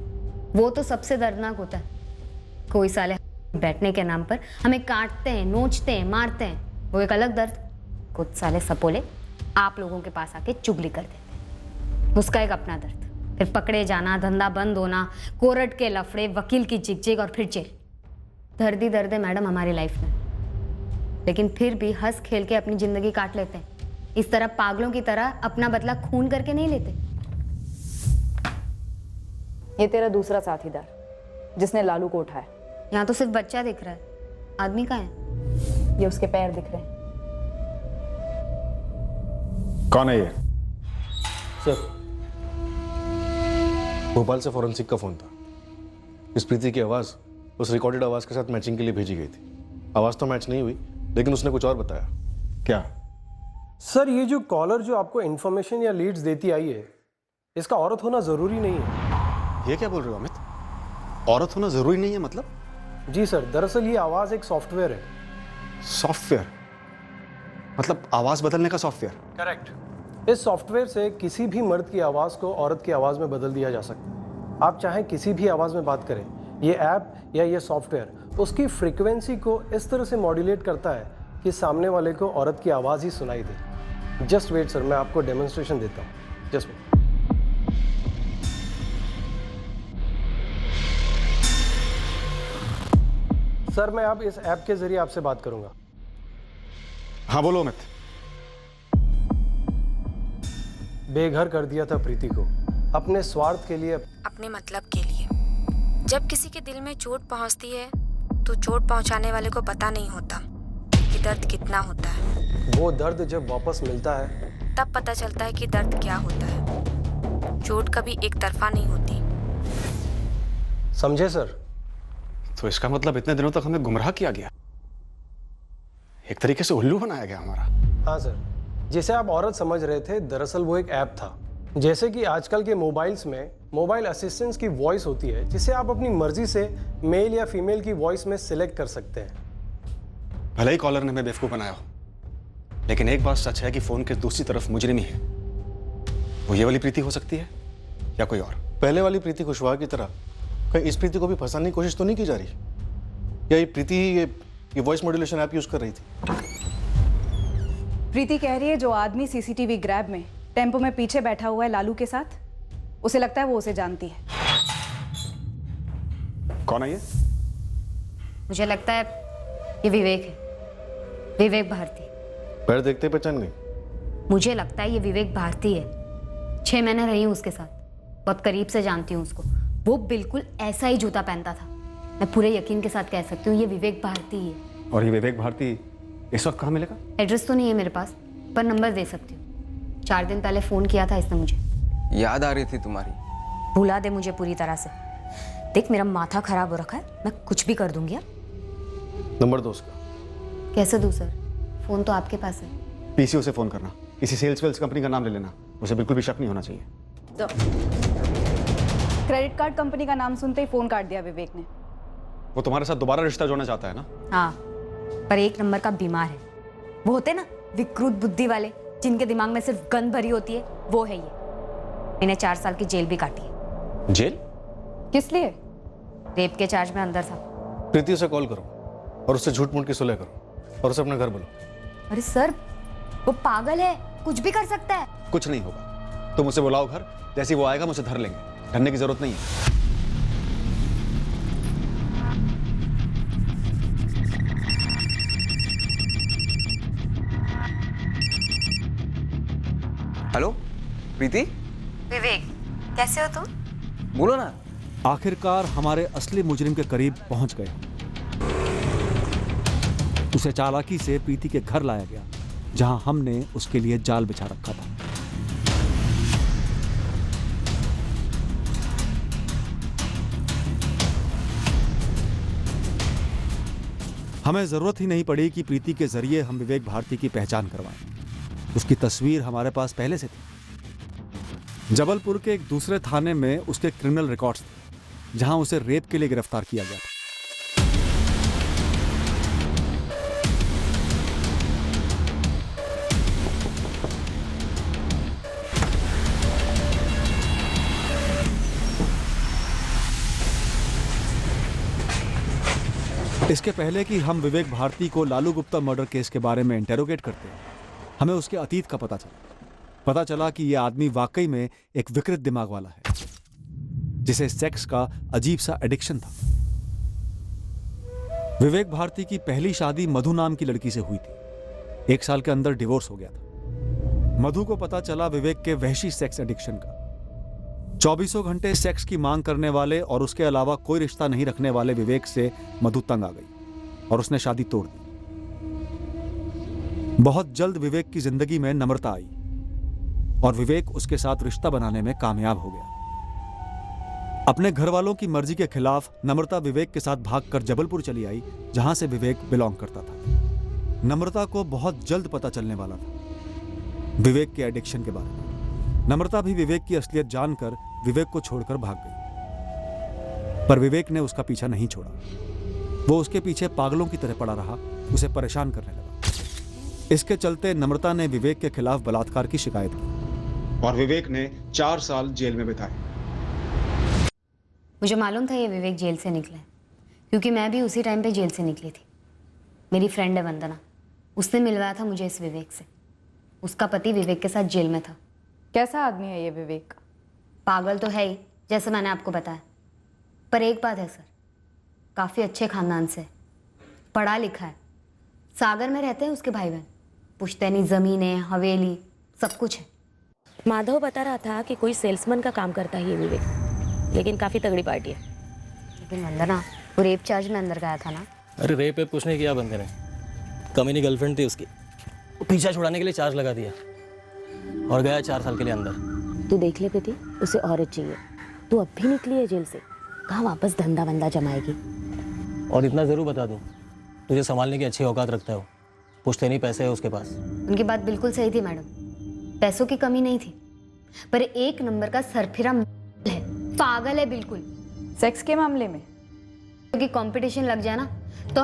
वो तो सबसे दर्दनाक होता है। कोई साले बैठने के नाम पर हमें काटते हैं, नोचते हैं, मारते हैं, वो एक अलग दर्द। कुछ साले सपोले आप लोगों के पास आके चुगली कर देते हैं, उसका एक अपना दर्द। फिर पकड़े जाना, धंधा बंद होना, कोर्ट के लफड़े, वकील की झिकझिक और फिर जेल। दर्द ही दर्द है मैडम हमारी लाइफ में। लेकिन फिर भी हंस खेल के अपनी जिंदगी काट लेते हैं। इस तरह पागलों की तरह अपना बदला खून करके नहीं लेते। ये तेरा दूसरा साथीदार जिसने लालू को उठाया। यहाँ तो सिर्फ बच्चा दिख रहा है, आदमी कहाँ है? ये उसके पैर दिख रहे हैं। कौन है ये? सर, भोपाल से फॉरेंसिक का फोन था। इस प्रीति की आवाज उस रिकॉर्डेड आवाज के साथ मैचिंग के लिए भेजी गई थी। आवाज तो मैच नहीं हुई, लेकिन उसने कुछ और बताया। क्या? सर, ये जो कॉलर जो आपको इन्फॉर्मेशन या लीड्स देती आई है, इसका औरत होना जरूरी नहीं है। ये क्या बोल रहे हो अमित? औरत होना जरूरी नहीं है मतलब? जी सर, दरअसल ये आवाज एक सॉफ्टवेयर है। सॉफ्टवेयर? मतलब आवाज बदलने का सॉफ्टवेयर? करेक्ट। इस सॉफ्टवेयर से किसी भी मर्द की आवाज को औरत की आवाज में बदल दिया जा सकता है। आप चाहे किसी भी आवाज में बात करें, ये ऐप या ये सॉफ्टवेयर उसकी फ्रीक्वेंसी को इस तरह से मॉड्यूलेट करता है कि सामने वाले को औरत की आवाज ही सुनाई दे। जस्ट वेट सर, मैं आपको डेमोन्स्ट्रेशन देता हूँ। Just wait. सर, मैं अब इस ऐप के जरिए आपसे बात करूंगा। हाँ बोलो अमित। बेघर कर दिया था प्रीति को अपने स्वार्थ के लिए, अपने मतलब के लिए। जब किसी के दिल में चोट पहुंचती है तो चोट पहुंचाने वाले को पता नहीं होता कि दर्द कितना होता है। वो दर्द जब वापस मिलता है तब पता चलता है कि दर्द क्या होता है। चोट कभी एक तरफा नहीं होती। समझे सर? तो इसका मतलब इतने दिनों तक हमें गुमराह किया गया, एक तरीके से उल्लू बनाया गया हमारा। हाँ सर, जिसे आप औरत समझ रहे थे, दरअसल वो एक ऐप था। जैसे कि आजकल के मोबाइल्स में मोबाइल असिस्टेंट्स की वॉइस होती है, जिसे आप अपनी मर्जी से मेल या फीमेल की वॉइस में सिलेक्ट कर सकते हैं। भले ही कॉलर ने हमें बेवकूफ बनाया हो, लेकिन एक बात सच है कि फोन के दूसरी तरफ मुजरिम ही है। वो ये वाली प्रीति हो सकती है या कोई और। पहले वाली प्रीति कुशवाहा की तरह कहीं इस प्रीति को भी फंसाने की कोशिश तो नहीं की जा रही? या ये प्रीति ये वॉइस मॉड्यूलेशन ऐप यूज कर रही थी? प्रीति कह रही है जो आदमी सीसीटीवी ग्रैब में टेम्पो में पीछे बैठा हुआ है लालू के साथ, उसे लगता है वो उसे जानती है। कौन है ये? मुझे लगता है ये विवेक है, विवेक भारती। पैर देखते पहचान गई? मुझे लगता है ये विवेक भारती है। 6 महीने रही हूँ उसके साथ, बहुत करीब से जानती हूँ उसको। वो बिल्कुल ऐसा ही जूता पहनता था। मैं पूरे यकीन के साथ कह सकती हूँ ये विवेक भारती है। और ये विवेक भारती इस वक्त कहाँ मिलेगा? एड्रेस तो नहीं है मेरे पास, पर नंबर दे सकती हूँ। 4 दिन पहले फोन किया था इसने मुझे। याद आ रही थी तुम्हारी? भुला दे मुझे पूरी तरह से। देख, मेरा माथा खराब हो रखा है, मैं कुछ भी कर दूंगी। नंबर दो उसका। कैसे दूं सर? फोन तो आपके पास है। पीसीओ से फोन करना, किसी सेल्स वेल्स कंपनी का नाम ले लेना, उसे बिल्कुल भी शक नहीं होना चाहिए। तो क्रेडिट कार्ड कंपनी का नाम सुनते ही फोन काट दिया विवेक ने। वो तुम्हारे साथ दोबारा रिश्ता जोड़ना चाहता है ना? हाँ, पर 1 नंबर का बीमार है। वो होते ना विकृत बुद्धि वाले, जिनके दिमाग में सिर्फ गंद भरी होती है, वो है ये। मैंने 4 साल की जेल भी काटी है। जेल? किस लिए? रेप के चार्ज में अंदर था। प्रीति से कॉल करो और उससे झूठ मूठ की सुलह करो और उसे अपने घर बुलाओ। अरे सर, वो पागल है, कुछ भी कर सकता है। कुछ नहीं होगा, तुम उसे बुलाओ घर, जैसे वो आएगा मुझे धर लेंगे, डरने की जरूरत नहीं है। हेलो प्रीति। विवेक, कैसे हो तुम? बोलो ना। आखिरकार हमारे असली मुजरिम के करीब पहुंच गए। उसे चालाकी से प्रीति के घर लाया गया, जहां हमने उसके लिए जाल बिछा रखा था। हमें जरूरत ही नहीं पड़ी कि प्रीति के जरिए हम विवेक भारती की पहचान करवाएं। उसकी तस्वीर हमारे पास पहले से थी। जबलपुर के एक दूसरे थाने में उसके क्रिमिनल रिकॉर्ड्स थे, जहां उसे रेप के लिए गिरफ्तार किया गया था। इसके पहले कि हम विवेक भारती को लालू गुप्ता मर्डर केस के बारे में इंटेरोगेट करते हैं, हमें उसके अतीत का पता चला कि यह आदमी वाकई में एक विकृत दिमाग वाला है, जिसे सेक्स का अजीब सा एडिक्शन था। विवेक भारती की पहली शादी मधु नाम की लड़की से हुई थी। 1 साल के अंदर डिवोर्स हो गया था। मधु को पता चला विवेक के वहशी सेक्स एडिक्शन का। 24 घंटे सेक्स की मांग करने वाले और उसके अलावा कोई रिश्ता नहीं रखने वाले विवेक से मधु तंग आ गई और उसने शादी तोड़ दी। बहुत जल्द विवेक की जिंदगी में नम्रता आई और विवेक उसके साथ रिश्ता बनाने में कामयाब हो गया। अपने घर वालों की मर्जी के खिलाफ नम्रता विवेक के साथ भागकर जबलपुर चली आई, जहां से विवेक बिलोंग करता था। नम्रता को बहुत जल्द पता चलने वाला था विवेक के एडिक्शन के बारे में। नम्रता भी विवेक की असलियत जानकर विवेक को छोड़कर भाग गई, पर विवेक ने उसका पीछा नहीं छोड़ा। वो उसके पीछे पागलों की तरह पड़ा रहा, उसे परेशान करने लगा। इसके चलते नम्रता ने विवेक के खिलाफ बलात्कार की शिकायत की और विवेक ने 4 साल जेल में बिताए। मुझे मालूम था ये विवेक जेल से निकला है, क्योंकि मैं भी उसी टाइम पे जेल से निकली थी। मेरी फ्रेंड है वंदना, उसने मिलवाया था मुझे इस विवेक से। उसका पति विवेक के साथ जेल में था। कैसा आदमी है ये विवेक? पागल तो है ही, जैसे मैंने आपको बताया, पर एक बात है सर, काफ़ी अच्छे खानदान से, पढ़ा लिखा है। सागर में रहते हैं उसके भाई बहन, पुश्तैनी ज़मीनें, हवेली, सब कुछ है। माधव बता रहा था कि कोई सेल्समैन का काम करता है ये विवेक, लेकिन काफ़ी तगड़ी पार्टी है। लेकिन वंदना, वो रेप चार्ज में अंदर गया था ना? अरे रेप कुछ नहीं किया बंदे ने, कमीनी गर्लफ्रेंड थी उसकी, पीछा छुड़ाने के लिए चार्ज लगा दिया और गया 4 साल के लिए अंदर। तू देख ले प्रीति, उसे औरत चाहिए। तू अब भी निकली है जेल से, कहाँ वापस धंधा वंदा जमाएगी। और इतना ज़रूर बता दूँ, तुझे संभालने की अच्छी औकात रखता है वो, पुश्तैनी पैसे है उसके पास। उनकी बात बिल्कुल सही थी मैडम, पैसों की कमी नहीं थी, पर एक नंबर का सरफिरा है, पागल है बिल्कुल। सेक्स के मामले में क्योंकि कंपटीशन लग जाए ना तो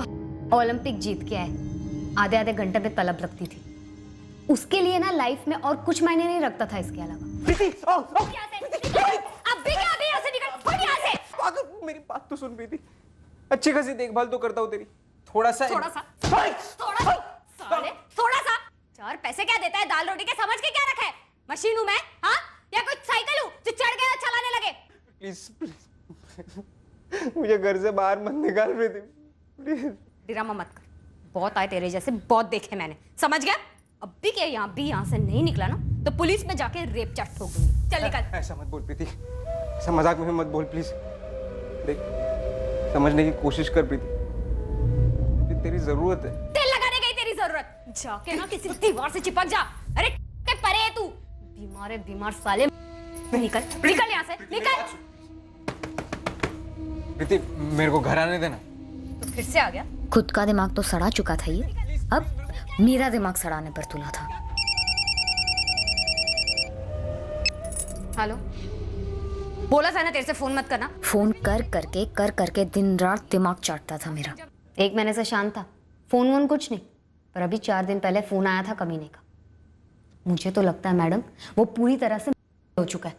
ओलंपिक जीत के आए, आधे आधे घंटे पे तलब लगती थी। उसके लिए ना लाइफ में और कुछ मायने नहीं रखता था इसके अलावा। मेरी बात तो सुन प्रीति, अच्छी खासी देखभाल तो करता हूँ तेरी, थोड़ा सा 4 पैसे क्या देता है दाल रोटी के, समझ के क्या रखा है? मशीन हूं मैं, हाँ? या कोई साइकिल हूं जो चढ़ के चलाने लगे? प्लीज मुझे घर से बाहर मत निकाल प्रीति, प्लीज। ड्रामा मत कर, बहुत आए तेरे जैसे, बहुत देखे मैंने, समझ गया? अब भी क्या यहाँ से नहीं निकला ना तो पुलिस में जाके रेप चार्ज ठोक दूंगी। चल निकल। ऐसा मत बोल प्रीति, ऐसा मजाक में मत बोल प्लीज। देख, समझने की कोशिश कर प्रीति, तेरी जरूरत है। तेल लगाने गई तेरी जरूरत, जाके ना किसी दीवार से चिपक जा। अरे परे है तू, बीमार साले। निकल यहाँ से, निकल। प्रीति मेरे को घर आने देना। तो फिर से आ गया? खुद का दिमाग तो सड़ा चुका था ये, अब मेरा दिमाग सड़ाने पर तुला था। हेलो, बोला था ना तेरे से फोन मत करना। फोन कर करके दिन रात दिमाग चाटता था मेरा। 1 महीने से शांत था, फोन वोन कुछ नहीं, पर अभी 4 दिन पहले फोन आया था कमीने का। मुझे तो लगता है मैडम वो पूरी तरह से हो चुका है।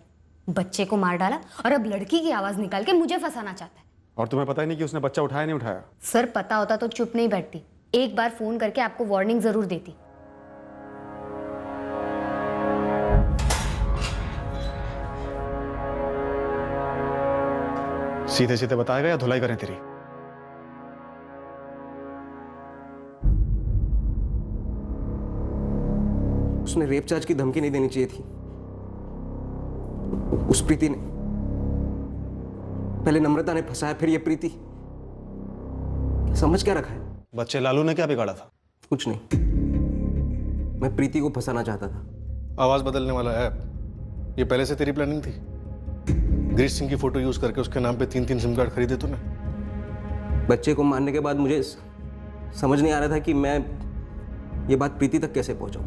बच्चे को मार डाला और अब लड़की की आवाज निकाल के मुझे फंसाना चाहता है। और तुम्हें पता ही नहीं कि उसने बच्चा उठाया नहीं उठाया? सर पता होता तो चुप नहीं बैठती, एक बार फोन करके आपको वार्निंग जरूर देती। सीधे सीधे बताएगा या धुलाई करें तेरी? उसने रेप चार्ज की धमकी नहीं देनी चाहिए थी। उस प्रीति ने, पहले नम्रता ने फंसाया, फिर ये प्रीति। समझ क्या रखा है? बच्चे लालू ने क्या बिगाड़ा था? कुछ नहीं, मैं प्रीति को फंसाना चाहता था। आवाज बदलने वाला ऐप, ये पहले से तेरी प्लानिंग थी? गिरीश सिंह की फोटो यूज करके उसके नाम पे 3-3 सिम कार्ड खरीदे तूने? बच्चे को मारने के बाद मुझे समझ नहीं आ रहा था कि मैं ये बात प्रीति तक कैसे पहुंचाऊं।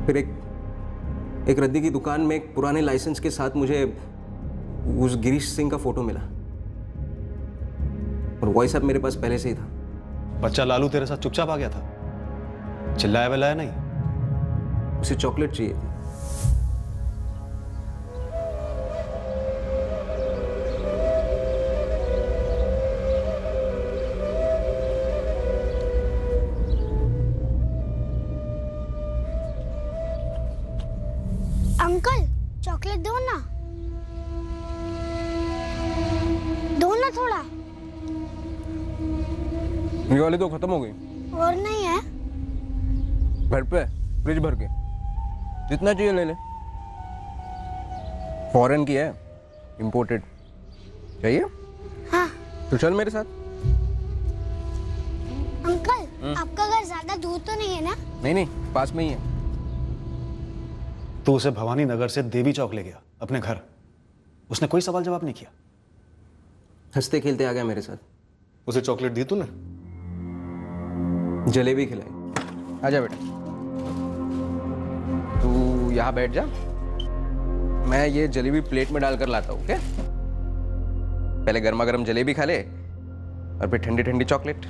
फिर एक रद्दी की दुकान में एक पुराने लाइसेंस के साथ मुझे उस गिरीश सिंह का फोटो मिला और वॉइस ऐप मेरे पास पहले से ही था। बच्चा लालू तेरे साथ चुपचाप आ गया था, चिल्लाया विल्लाया नहीं? उसे चॉकलेट चाहिए थी। अंकल चॉकलेट दो ना, दो ना थोड़ा। ये वाली तो खत्म हो गई। और नहीं है? घर पे फ्रिज भर के, जितना चाहिए ले ले। फॉरेन की है, इंपोर्टेड। चाहिए? हाँ। तो चल मेरे साथ। अंकल आपका घर ज्यादा दूर तो नहीं है ना? नहीं नहीं, पास में ही है। तू उसे भवानी नगर से देवी चौक ले गया अपने घर, उसने कोई सवाल जवाब नहीं किया? हंसते खेलते आ गया मेरे साथ। उसे चॉकलेट दी तूने? जलेबी खिलाई। आजा बेटा, तू यहाँ बैठ जा, मैं ये जलेबी प्लेट में डालकर लाता हूँ। ओके? पहले गर्मा गर्म जलेबी खा ले और फिर ठंडी ठंडी चॉकलेट।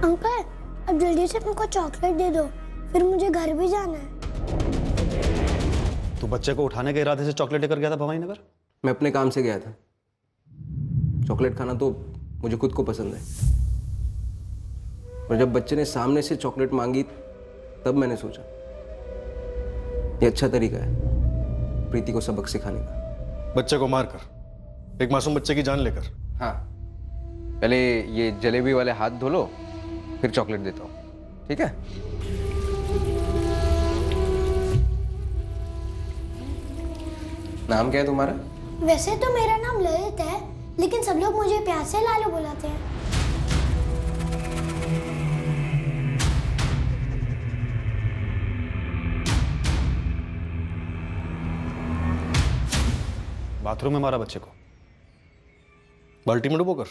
अंकल अब जल्दी से मुझको चॉकलेट दे दो, फिर मुझे घर भी जाना है। तू बच्चे को उठाने के इरादे से चॉकलेट लेकर गया था भवानी नगर? मैं अपने काम से गया था। चॉकलेट खाना तो मुझे खुद को पसंद है, और जब बच्चे ने सामने से चॉकलेट मांगी तब मैंने सोचा ये अच्छा तरीका है प्रीति को सबक सिखाने का। बच्चे को मारकर, एक मासूम बच्चे की जान लेकर। हाँ, पहले ये जलेबी वाले हाथ धो लो, फिर चॉकलेट देता हूँ। ठीक है? नाम क्या है तुम्हारा? वैसे तो मेरा नाम ललित है, लेकिन सब लोग मुझे प्यार से लालू बुलाते हैं। बाथरूम में मारा बच्चे को? बाल्टी में डुबोकर?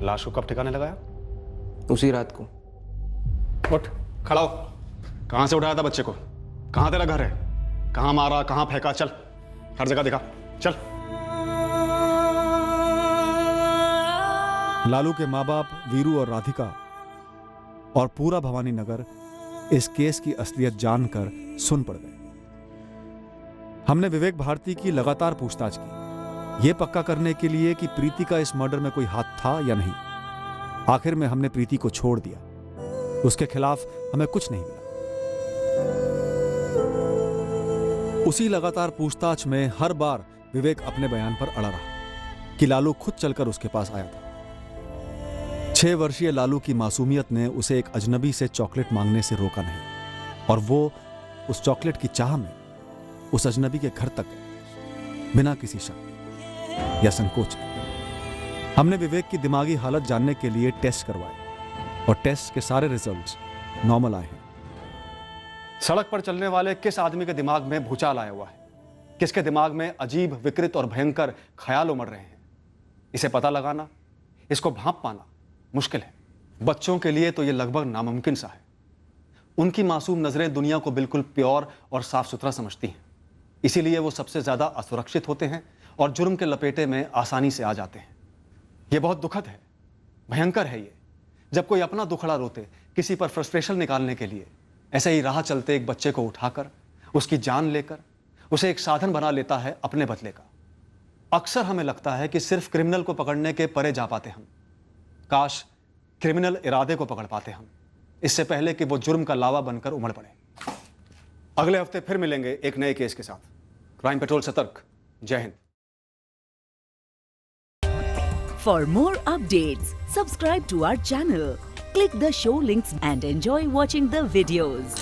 लाश को कब ठिकाने लगाया? उसी रात को। उठ, खड़ा हो। कहां से उठाया था बच्चे को? कहां तेरा घर है? कहां मारा, कहां फेंका? चल, हर जगह दिखा, चल। लालू के माँ बाप वीरू और राधिका और पूरा भवानी नगर इस केस की असलियत जानकर सुन पड़ गए। हमने विवेक भारती की लगातार पूछताछ की, यह पक्का करने के लिए कि प्रीति का इस मर्डर में कोई हाथ था या नहीं। आखिर में हमने प्रीति को छोड़ दिया, उसके खिलाफ हमें कुछ नहीं मिला। उसी लगातार पूछताछ में हर बार विवेक अपने बयान पर अड़ा रहा कि लालू खुद चलकर उसके पास आया था। 6 वर्षीय लालू की मासूमियत ने उसे एक अजनबी से चॉकलेट मांगने से रोका नहीं, और वो उस चॉकलेट की चाह में उस अजनबी के घर तक बिना किसी शक या संकोच के। हमने विवेक की दिमागी हालत जानने के लिए टेस्ट करवाए और टेस्ट के सारे रिजल्ट्स नॉर्मल आए हैं। सड़क पर चलने वाले किस आदमी के दिमाग में भूचाल आया हुआ है? किसके दिमाग में अजीब, विकृत और भयंकर ख्याल उमड़ रहे हैं? इसे पता लगाना, इसको भांप पाना मुश्किल है। बच्चों के लिए तो यह लगभग नामुमकिन सा है। उनकी मासूम नजरें दुनिया को बिल्कुल प्योर और साफ सुथरा समझती हैं, इसीलिए वो सबसे ज्यादा असुरक्षित होते हैं और जुर्म के लपेटे में आसानी से आ जाते हैं। ये बहुत दुखद है, भयंकर है ये, जब कोई अपना दुखड़ा रोते किसी पर फ्रस्ट्रेशन निकालने के लिए ऐसे ही राह चलते एक बच्चे को उठाकर उसकी जान लेकर उसे एक साधन बना लेता है अपने बदले का। अक्सर हमें लगता है कि सिर्फ क्रिमिनल को पकड़ने के परे जा पाते हम, काश क्रिमिनल इरादे को पकड़ पाते हम, इससे पहले कि वो जुर्म का लावा बनकर उमड़ पड़े। अगले हफ्ते फिर मिलेंगे एक नए केस के साथ। क्राइम पेट्रोल सतर्क। जय Hind. For more updates, subscribe to our channel, click the show links and enjoy watching the videos.